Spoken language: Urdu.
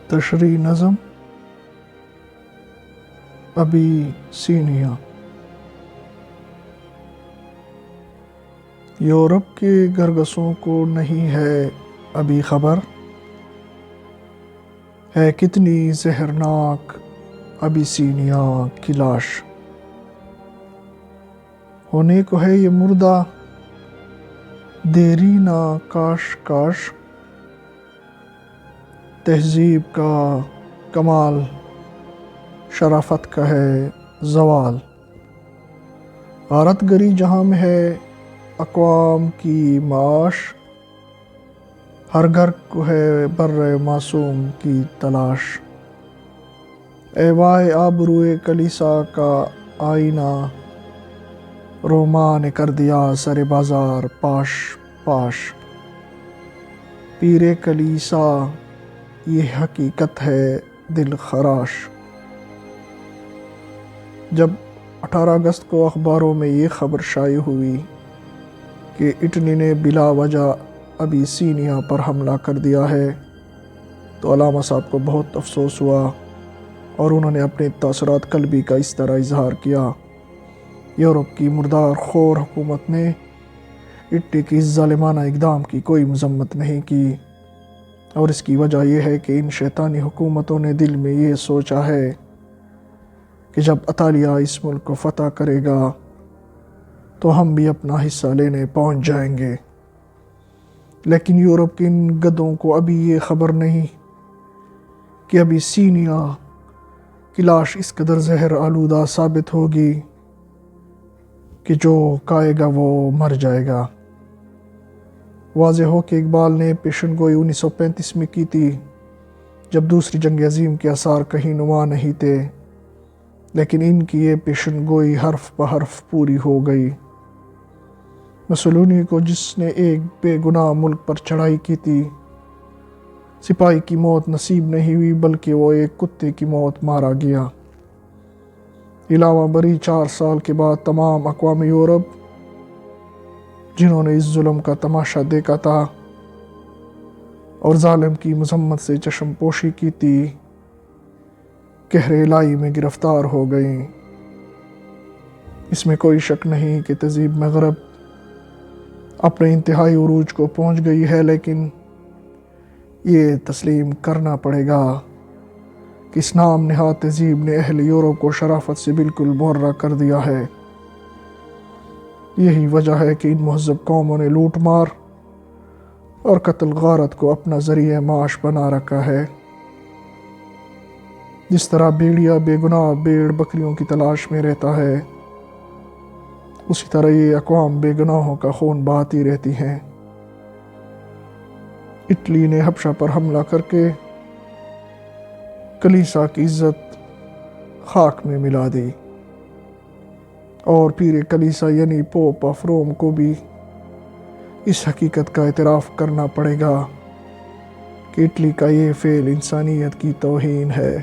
تشریح نظم ابیسینیا۔ یورپ کے گرگسوں کو نہیں ہے ابھی خبر، ہے کتنی زہرناک ابیسینیا کی لاش۔ ہونے کو ہے یہ مردہ دیری نہ کاش کاش، تہذیب کا کمال شرافت کا ہے زوال۔ غارت گری جہاں میں ہے اقوام کی معاش، ہر گھر کو ہے بر معصوم کی تلاش۔ ایوائے آبروئے کلیسا کا آئینہ، روما نے کر دیا سر بازار پاش پاش۔ پیر کلیسا یہ حقیقت ہے دل خراش۔ جب 18 اگست کو اخباروں میں یہ خبر شائع ہوئی کہ اٹلی نے بلا وجہ ابیسینیا پر حملہ کر دیا ہے تو علامہ صاحب کو بہت افسوس ہوا، اور انہوں نے اپنے تاثرات قلبی کا اس طرح اظہار کیا۔ یورپ کی مردار خور حکومت نے اٹلی کی اس ظالمانہ اقدام کی کوئی مذمت نہیں کی، اور اس کی وجہ یہ ہے کہ ان شیطانی حکومتوں نے دل میں یہ سوچا ہے کہ جب اطالیہ اس ملک کو فتح کرے گا تو ہم بھی اپنا حصہ لینے پہنچ جائیں گے۔ لیکن یورپ کے ان گدوں کو ابھی یہ خبر نہیں کہ ابیسینیا کی لاش اس قدر زہر آلودہ ثابت ہوگی کہ جو کھائے گا وہ مر جائے گا۔ واضح ہو کہ اقبال نے پیشن گوئی 1935 میں کی تھی، جب دوسری جنگ عظیم کے آثار کہیں نما نہیں تھے، لیکن ان کی یہ پیشن گوئی حرف بحرف پوری ہو گئی۔ مسولینی کو جس نے ایک بے گناہ ملک پر چڑھائی کی تھی، سپاہی کی موت نصیب نہیں ہوئی بلکہ وہ ایک کتے کی موت مارا گیا۔ علاوہ بری 4 سال کے بعد تمام اقوام یورپ جنہوں نے اس ظلم کا تماشا دیکھا تھا اور ظالم کی مذمت سے چشم پوشی کی تھی، قہر الہی میں گرفتار ہو گئیں۔ اس میں کوئی شک نہیں کہ تہذیب مغرب اپنے انتہائی عروج کو پہنچ گئی ہے، لیکن یہ تسلیم کرنا پڑے گا کہ اس نام نہاد تہذیب نے اہل یورپ کو شرافت سے بالکل معرہ کر دیا ہے۔ یہی وجہ ہے کہ ان مہذب قوموں نے لوٹ مار اور قتل غارت کو اپنا ذریعہ معاش بنا رکھا ہے۔ جس طرح بھیڑیا بے گناہ بھیڑ بکریوں کی تلاش میں رہتا ہے، اسی طرح یہ اقوام بے گناہوں کا خون بہاتی رہتی ہیں۔ اٹلی نے حبشہ پر حملہ کر کے کلیسا کی عزت خاک میں ملا دی، اور پیر کلیسا یعنی پوپ آف روم کو بھی اس حقیقت کا اعتراف کرنا پڑے گا کہ اٹلی کا یہ فعل انسانیت کی توہین ہے۔